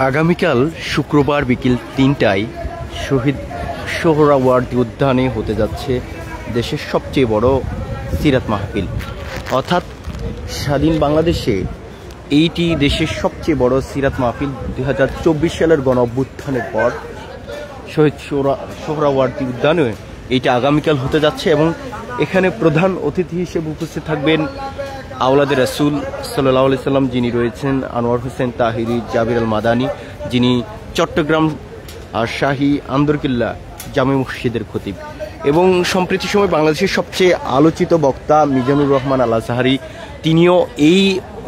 আগামীকাল শুক্রবার বিকেল ৩টায় শহীদ সোহরাওয়ার্দী উদ্যানে হতে যাচ্ছে দেশের সবচেয়ে বড় সিরাত মাহফিল। অর্থাৎ স্বাধীন বাংলাদেশে এইটি দেশের সবচেয়ে বড় সিরাত মাহফিল। ২০২৪ সালের গণ অভ্যুত্থানের পর শহীদ সোহরাওয়ার্দী উদ্যানে এইটা আগামীকাল হতে যাচ্ছে এবং এখানে প্রধান অতিথি হিসেবে উপস্থিত থাকবেন আওলাদে রাসূল সাল্লাল্লাহু আলাইহি সাল্লাম, যিনি রয়েছেন আনোয়ার হোসেন তাহিরি জাবির আল মাদানী, যিনি চট্টগ্রাম শাহী আন্দরকিল্লা জামে মসজিদের খতিব, এবং সম্প্রতি সময় বাংলাদেশের সবচেয়ে আলোচিত বক্তা মিজানুর রহমান আল আজহারি, তিনিও এই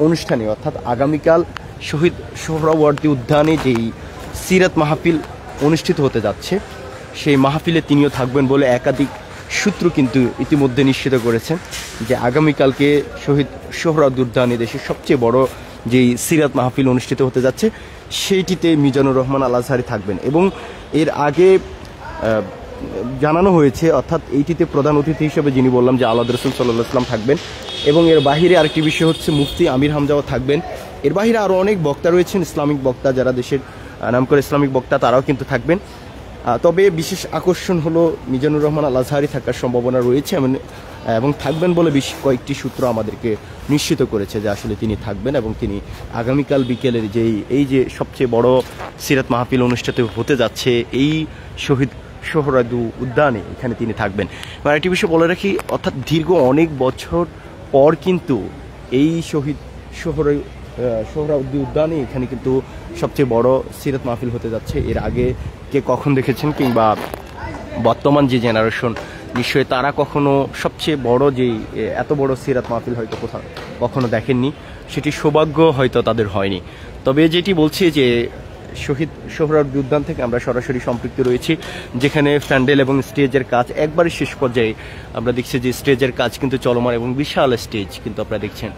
অনুষ্ঠানে অর্থাৎ আগামীকাল শহীদ সোহরাওয়ার্দী উদ্যানে যেই সিরাত মাহফিল অনুষ্ঠিত হতে যাচ্ছে সেই মাহফিলে তিনিও থাকবেন বলে একাধিক সূত্র কিন্তু ইতিমধ্যে নিশ্চিত করেছেন যে আগামীকালকে শহীদ সোহরাওয়ার্দী উদ্যানে দেশের সবচেয়ে বড় যেই সিরাত মাহফিল অনুষ্ঠিত হতে যাচ্ছে সেইটিতে মিজানুর রহমান আল আজহারি থাকবেন। এবং এর আগে জানানো হয়েছে, অর্থাৎ এইটিতে প্রধান অতিথি হিসেবে যিনি বললাম যে আওলাদ রাসূল সাল্লাল্লাহু আলাইহি ওয়াসাল্লাম থাকবেন, এবং এর বাহিরে আরেকটি বিষয় হচ্ছে মুফতি আমির হামজাও থাকবেন। এর বাহিরে আরও অনেক বক্তা রয়েছেন, ইসলামিক বক্তা, যারা দেশের নাম করে ইসলামিক বক্তা, তারাও কিন্তু থাকবেন। তবে বিশেষ আকর্ষণ হলো মিজানুর রহমান আল আজহারি থাকার সম্ভাবনা রয়েছে এবং থাকবেন বলে বেশ কয়েকটি সূত্র আমাদেরকে নিশ্চিত করেছে যে আসলে তিনি থাকবেন এবং তিনি আগামীকাল বিকেলের এই যে সবচেয়ে বড় সিরাত মাহফিল অনুষ্ঠিত হতে যাচ্ছে এই শহীদ সোহরাওয়ার্দী উদ্যানে, এখানে তিনি থাকবেন। আর একটি বিষয় বলে রাখি, অর্থাৎ দীর্ঘ অনেক বছর পর কিন্তু এই শহীদ সোহরাওয়ার্দী উদ্যানে এখানে কিন্তু সবচেয়ে বড় সিরাত মাহফিল হতে যাচ্ছে। এর আগে কে কখন দেখেছেন, কিংবা বর্তমান যে জেনারেশন নিশ্চয়ই তারা কখনো সবচেয়ে বড় যেই এত বড় সিরাত মাহফিল হয়তো কখনো দেখেননি, সেটি সৌভাগ্য হয়তো তাদের হয়নি। তবে যেটি বলছি যে শহীদ সোহরাওয়ার্দী উদ্যান থেকে আমরা সরাসরি সম্পৃক্ত রয়েছি, যেখানে প্যান্ডেল এবং স্টেজের কাজ একবারে শেষ পর্যায়ে। আমরা দেখছি যে স্টেজের কাজ কিন্তু চলমান এবং বিশাল স্টেজ কিন্তু আপনারা দেখছেন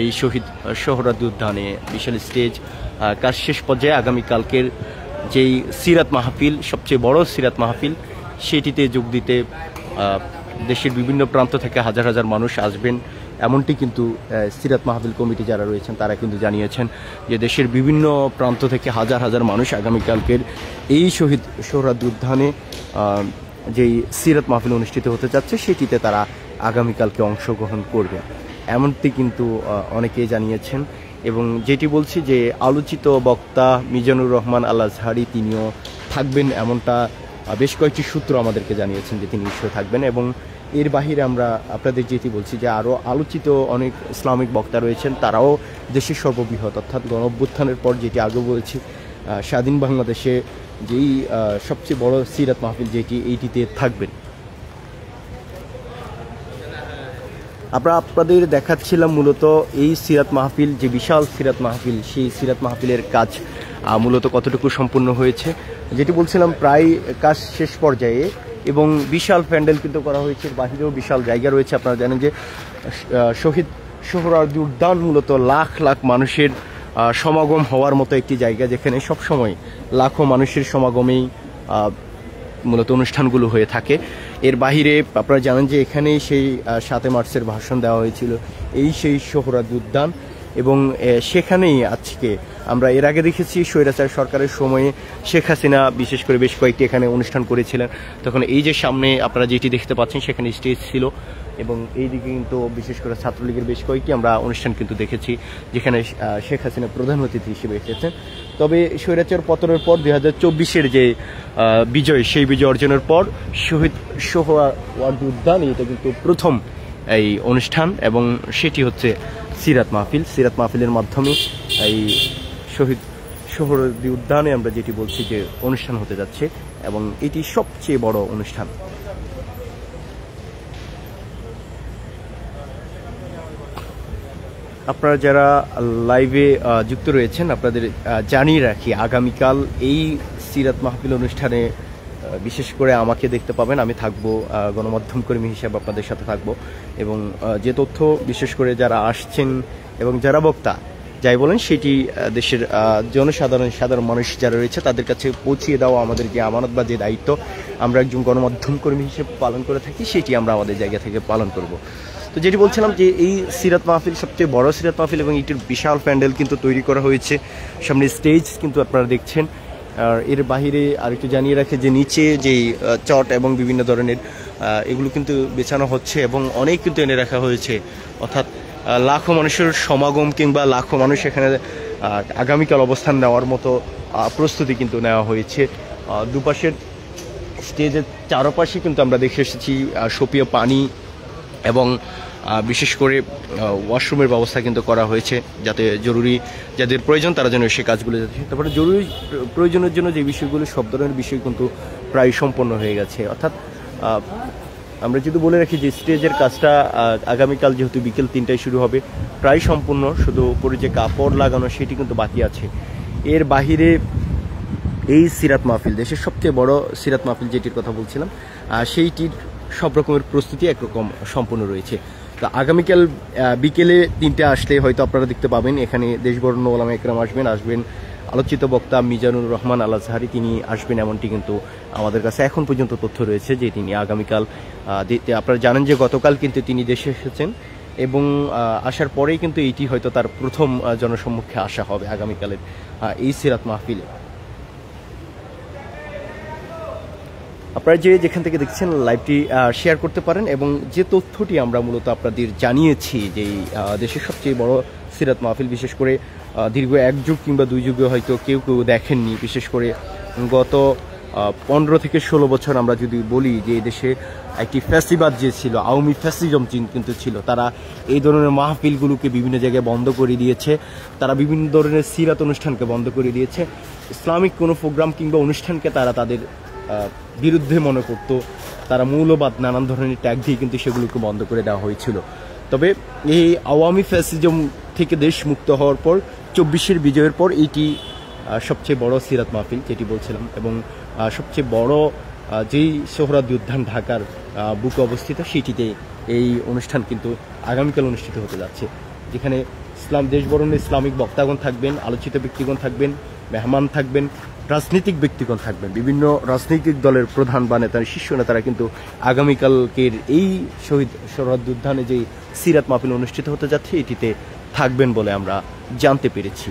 এই শহীদ সোহরাওয়ার্দী উদ্যানে বিশাল স্টেজ কাজ শেষ পর্যায়ে। আগামীকালকের যেই সিরাত মাহফিল, সবচেয়ে বড় সিরাত মাহফিল, সেটিতে যোগ দিতে দেশের বিভিন্ন প্রান্ত থেকে হাজার হাজার মানুষ আসবেন, এমনটি কিন্তু সিরাত মাহফিল কমিটি যারা রয়েছেন তারা কিন্তু জানিয়েছেন যে দেশের বিভিন্ন প্রান্ত থেকে হাজার হাজার মানুষ আগামীকালকের এই শহীদ সোহরাওয়ার্দী উদ্যানে যেই সিরাত মাহফিল অনুষ্ঠিত হতে যাচ্ছে সেটিতে তারা আগামীকালকে অংশগ্রহণ করবেন, এমনটি কিন্তু অনেকেই জানিয়েছেন। এবং যেটি বলছি যে আলোচিত বক্তা মিজানুর রহমান আল আজহারি তিনিও থাকবেন, এমনটা বেশ কয়েকটি সূত্র আমাদেরকে জানিয়েছেন যে তিনি নিশ্চয় থাকবেন। এবং এর বাহিরে আমরা আপনাদের যেটি বলছি যে আরও আলোচিত অনেক ইসলামিক বক্তা রয়েছেন, তারাও দেশের সর্ববৃহৎ অর্থাৎ গণ অভ্যুত্থানের পর যেটি আগে বলেছি স্বাধীন বাংলাদেশে যেই সবচেয়ে বড় সিরাত মাহফিল যেটি, এইটিতে থাকবেন। আমরা আপনাদের দেখাচ্ছিলাম মূলত এই সিরাত মাহফিল, যে বিশাল সিরাত মাহফিল, সেই সিরাত মাহফিলের কাজ মূলত কতটুকু সম্পূর্ণ হয়েছে। যেটি বলছিলাম প্রায় কাজ শেষ পর্যায়ে এবং বিশাল প্যান্ডেল কিন্তু করা হয়েছে, বাহিরেও বিশাল জায়গা রয়েছে। আপনারা জানেন যে শহীদ সোহরাওয়ার্দী উদ্যান মূলত লাখ লাখ মানুষের সমাগম হওয়ার মতো একটি জায়গা, যেখানে সবসময় লাখো মানুষের সমাগমেই মূলত অনুষ্ঠানগুলো হয়ে থাকে। এর বাহিরে আপনারা জানেন যে এখানেই সেই 7 মার্চের ভাষণ দেওয়া হয়েছিল সেই সোহরাওয়ার্দী উদ্যান, এবং সেখানেই আজকে আমরা এর আগে দেখেছি স্বৈরাচার সরকারের সময়ে শেখ হাসিনা বিশেষ করে বেশ কয়েকটি এখানে অনুষ্ঠান করেছিলেন। তখন এই যে সামনে আপনারা যেটি দেখতে পাচ্ছেন সেখানে স্টেজ ছিল, এবং এই দিকে কিন্তু বিশেষ করে ছাত্রলীগের বেশ কয়েকটি আমরা অনুষ্ঠান কিন্তু দেখেছি যেখানে শেখ হাসিনা প্রধান অতিথি হিসেবে এসেছেন। তবে স্বৈরাচার পতনের পর 2024-এর যে বিজয়, সেই বিজয় অর্জনের পর শহীদ সোহরাওয়ার্দী উদ্যানে এটা কিন্তু প্রথম এই অনুষ্ঠান, এবং সেটি হচ্ছে সিরাত মাহফিল। সিরাত মাহফিলের মাধ্যমে এই শহীদ সোহরাওয়ার্দী উদ্যানে আমরা যেটি বলছি যে অনুষ্ঠান হতে যাচ্ছে, এবং এটি সবচেয়ে বড় অনুষ্ঠান। আপনারা যারা লাইভে যুক্ত রয়েছেন আপনাদের জানিয়ে রাখি, আগামীকাল এই সিরাত মাহফিল অনুষ্ঠানে বিশেষ করে আমাকে দেখতে পাবেন, আমি থাকবো গণমাধ্যম কর্মী হিসেবে আপনাদের সাথে থাকবো, এবং যে তথ্য বিশেষ করে যারা আসছেন এবং যারা বক্তা যাই বলেন সেটি দেশের সাধারণ মানুষ যারা রয়েছে তাদের কাছে পৌঁছিয়ে দেওয়া আমাদের যে আমানত বা যে দায়িত্ব আমরা একজন গণমাধ্যম কর্মী হিসেবে পালন করে থাকি, সেটি আমরা আমাদের জায়গা থেকে পালন করব। তো তো যেটি বলছিলাম যে এই সিরাত মাহফিল সবচেয়ে বড় সিরাত মাহফিল এবং এটির বিশাল প্যান্ডেল কিন্তু তৈরি করা হয়েছে, সামনে স্টেজ কিন্তু আপনারা দেখছেন। আর এর বাহিরে আরেকটু জানিয়ে রাখে যে নিচে যেই চট এবং বিভিন্ন ধরনের এগুলো কিন্তু বেচানো হচ্ছে এবং অনেক কিন্তু এনে রাখা হয়েছে, অর্থাৎ লাখো মানুষের সমাগম কিংবা লাখো মানুষ এখানে আগামীকাল অবস্থান নেওয়ার মতো প্রস্তুতি কিন্তু নেওয়া হয়েছে। দুপাশের স্টেজের চারপাশে কিন্তু আমরা দেখে এসেছি সুপেয় পানি এবং বিশেষ করে ওয়াশরুমের ব্যবস্থা কিন্তু করা হয়েছে, যাতে জরুরি যাদের প্রয়োজন তারা যেন সে কাজগুলো যাচ্ছে। তারপরে জরুরি প্রয়োজনের জন্য যে বিষয়গুলো সব ধরনের বিষয় কিন্তু প্রায় সম্পন্ন হয়ে গেছে। অর্থাৎ আমরা যদি বলে রাখি যে স্টেজের কাজটা আগামীকাল যেহেতু বিকেল 3টায় শুরু হবে, প্রায় সম্পূর্ণ, শুধু উপরে যে কাপড় লাগানো সেটি কিন্তু বাকি আছে। এর বাহিরে এই সিরাত মাহফিল, দেশের সবচেয়ে বড় সিরাত মাহফিল যেটির কথা বলছিলাম, সেইটির সব রকমের প্রস্তুতি একরকম সম্পূর্ণ রয়েছে। তো আগামীকাল বিকেলে 3টে আসলে হয়তো আপনারা দেখতে পাবেন এখানে দেশবরণ্য ওলামা একরাম আসবেন আলোচিত বক্তা মিজানুর রহমান আল আজহারি, তিনি আসবেন এমনটি কিন্তু আমাদের কাছে এখন পর্যন্ত তথ্য রয়েছে যে তিনি আগামীকাল, আপনারা জানেন যে গতকাল কিন্তু তিনি দেশে এসেছেন এবং আসার পরেই কিন্তু এইটি হয়তো তার প্রথম জনসম্মুখে আসা হবে আগামীকালের এই সিরাত মাহফিলে। আপনারা যেখান থেকে দেখছেন লাইভটি শেয়ার করতে পারেন এবং যে তথ্যটি আমরা মূলত আপনাদের জানিয়েছি যে দেশের সবচেয়ে বড় সিরাত মাহফিল, বিশেষ করে দীর্ঘ 1 যুগ কিংবা 2 যুগে হয়তো কেউ দেখেননি। বিশেষ করে গত 15 থেকে 16 বছর আমরা যদি বলি যে দেশে একটি ফ্যাসিবাদ যে ছিল, আওয়ামী ফ্যাসিজম কিন্তু ছিল, তারা এই ধরনের মাহফিলগুলোকে বিভিন্ন জায়গায় বন্ধ করে দিয়েছে, তারা বিভিন্ন ধরনের সিরাত অনুষ্ঠানকে বন্ধ করে দিয়েছে, ইসলামিক কোনো প্রোগ্রাম কিংবা অনুষ্ঠানকে তারা তাদের বিরুদ্ধে মনে করতো, তারা মৌলবাদ নানান ধরনের ট্যাগ দিয়ে কিন্তু সেগুলোকে বন্ধ করে দেওয়া হয়েছিল। তবে এই আওয়ামী ফ্যাসিজম থেকে দেশ মুক্ত হওয়ার পর 24-এর বিজয়ের পর এইটি সবচেয়ে বড় সিরাত মাহফিল যেটি বলছিলাম, এবং সবচেয়ে বড় যেই সোহরাওয়ার্দী উদ্যান ঢাকার বুকে অবস্থিত, সেইটিতে এই অনুষ্ঠান কিন্তু আগামীকাল অনুষ্ঠিত হতে যাচ্ছে, যেখানে দেশবরণ্য ইসলামিক বক্তাগণ থাকবেন, আলোচিত ব্যক্তিগণ থাকবেন, মেহমান থাকবেন, রাজনৈতিক ব্যক্তিগণ থাকবেন, বিভিন্ন রাজনৈতিক দলের প্রধান বা নেতার শীর্ষ নেতারা কিন্তু আগামীকালকের এই শহীদ সোহরাওয়ার্দী উদ্যানে যে সিরাত মাহফিল অনুষ্ঠিত হতে যাচ্ছে এটিতে থাকবেন বলে আমরা জানতে পেরেছি।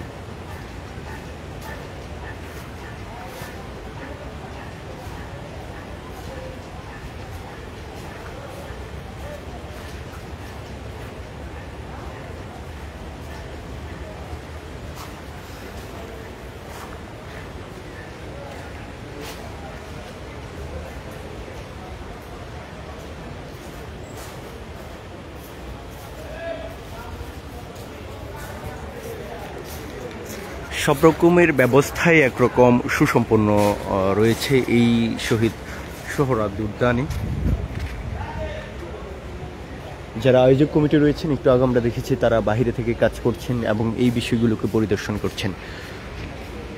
সব রকমের ব্যবস্থায় একরকম সুসম্পন্ন রয়েছে এই শহীদ সোহরাওয়ার্দী উদ্যানে। যারা আয়োজক কমিটি রয়েছেন, একটু আগে আমরা দেখেছি তারা বাইরে থেকে কাজ করছেন এবং এই বিষয়গুলোকে পরিদর্শন করছেন।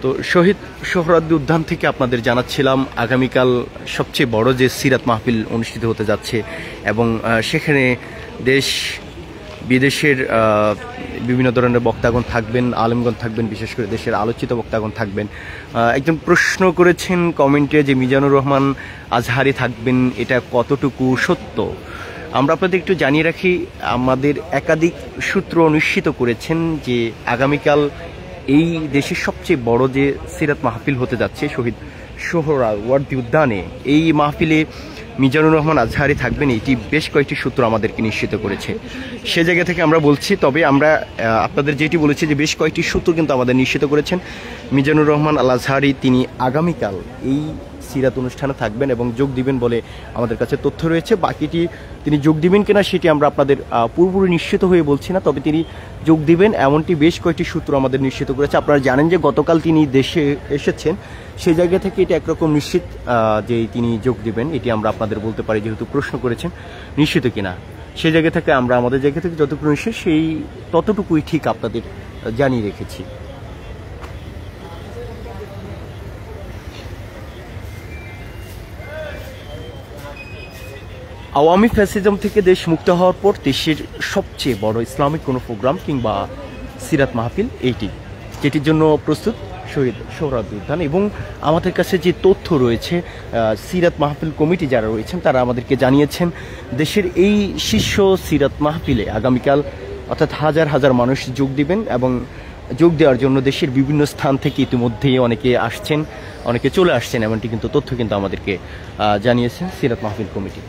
তো শহীদ সোহরাওয়ার্দী উদ্যান থেকে আপনাদের জানাচ্ছিলাম আগামীকাল সবচেয়ে বড় যে সিরাত মাহফিল অনুষ্ঠিত হতে যাচ্ছে এবং সেখানে দেশ বিদেশের বিভিন্ন ধরনের বক্তাগণ থাকবেন, আলেমগণ থাকবেন, বিশেষ করে দেশের আলোচিত বক্তাগণ থাকবেন। একজন প্রশ্ন করেছেন কমেন্টে যে মিজানুর রহমান আজহারি থাকবেন, এটা কতটুকু সত্য? আমরা আপনাদের একটু জানিয়ে রাখি, আমাদের একাধিক সূত্র নিশ্চিত করেছেন যে আগামীকাল এই দেশের সবচেয়ে বড় যে সিরাত মাহফিল হতে যাচ্ছে শহীদ সোহরাওয়ার্দী উদ্যানে, এই মাহফিলে মিজানুর রহমান আজহারি থাকবেন, এটি বেশ কয়েকটি সূত্র আমাদেরকে নিশ্চিত করেছে। সে জায়গা থেকে আমরা বলছি, তবে আমরা আপনাদের যেটি বলেছি যে বেশ কয়েকটি সূত্র কিন্তু আমাদের নিশ্চিত করেছেন মিজানুর রহমান আল আজহারি তিনি আগামীকাল এই সিরাত অনুষ্ঠানে থাকবেন এবং যোগ দিবেন বলে আমাদের কাছে তথ্য রয়েছে। বাকিটি তিনি যোগ দিবেন কিনা সেটি আমরা আপনাদের পুরোপুরি নিশ্চিত হয়ে বলছি না, তবে তিনি যোগ দিবেন এমনটি বেশ কয়েকটি সূত্র আমাদের নিশ্চিত করেছে। আপনারা জানেন যে গতকাল তিনি দেশে এসেছেন, সেই জায়গা থেকে এটা একরকম নিশ্চিত যে তিনি যোগ দিবেন, এটি আমরা আপনাদের বলতে পারি, যেহেতু প্রশ্ন করেছেন নিশ্চিত কিনা। সেই জায়গা থেকে আমরা আমাদের জায়গা থেকে যতটুকু নিশ্চিত সেই ততটুকুই ঠিক আপনাদের জানিয়ে রেখেছি। আওয়ামী ফ্যাসিজম থেকে দেশ মুক্ত হওয়ার পর দেশের সবচেয়ে বড় ইসলামিক কোনো প্রোগ্রাম কিংবা সিরাত মাহফিল এইটি, যেটির জন্য প্রস্তুত শহীদ সোহরাওয়ার্দী উদ্যান। এবং আমাদের কাছে যে তথ্য রয়েছে, সিরাত মাহফিল কমিটি যারা রয়েছেন তারা আমাদেরকে জানিয়েছেন দেশের এই শীর্ষ সিরাত মাহফিলে আগামীকাল অর্থাৎ হাজার হাজার মানুষ যোগ দিবেন এবং যোগ দেওয়ার জন্য দেশের বিভিন্ন স্থান থেকে ইতিমধ্যেই অনেকে আসছেন, অনেকে চলে আসছেন, এমনটি কিন্তু তথ্য কিন্তু আমাদেরকে জানিয়েছেন সিরাত মাহফিল কমিটি।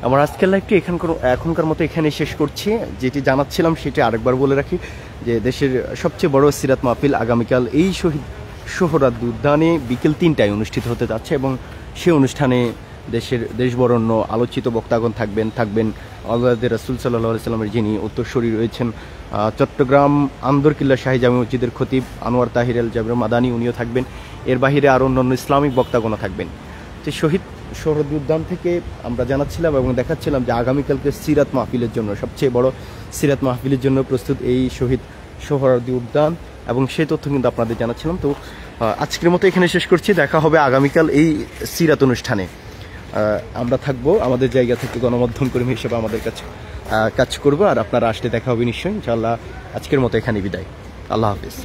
আমার আজকের লাইভটি এখনকার মতো এখানে শেষ করছি। যেটি জানাচ্ছিলাম সেটি আরেকবার বলে রাখি যে দেশের সবচেয়ে বড় সিরাত মাহফিল আগামীকাল এই শহীদ সোহরাওয়ার্দী উদ্যানে বিকেল 3টায় অনুষ্ঠিত হতে যাচ্ছে এবং সেই অনুষ্ঠানে দেশ বরেণ্য আলোচিত বক্তাগণ থাকবেন আল্লাহর রাসূল সাল্লাল্লাহু আলাইহি সাল্লামের যিনি উত্তরসূরি রয়েছেন, চট্টগ্রাম আন্দরকিল্লা শাহী জামে মসজিদের খতিব আনোয়ার তাহির আল জাবের মাদানী, উনিও থাকবেন। এর বাহিরে আরও অন্যান্য ইসলামিক বক্তাগণও থাকবেন। তো শহীদ সোহরাওয়ার্দী উদ্যান থেকে আমরা জানাচ্ছিলাম এবং দেখাচ্ছিলাম যে আগামীকালকে সিরাত মাহফিলের জন্য, সবচেয়ে বড় সিরাত মাহফিলের জন্য প্রস্তুত এই শহীদ সোহরাওয়ার্দী উদ্যান, এবং সেই তথ্য কিন্তু আপনাদের জানাচ্ছিলাম। তো আজকের মতো এখানে শেষ করছি, দেখা হবে আগামীকাল এই সিরাত অনুষ্ঠানে। আমরা থাকবো আমাদের জায়গা থেকে, গণমাধ্যম কর্মী হিসেবে আমাদের কাছে কাজ করবো, আর আপনারা আসলে দেখা হবে নিশ্চয়ই ইনশাআল্লাহ। আজকের মতো এখানে বিদায়, আল্লাহ হাফিজ।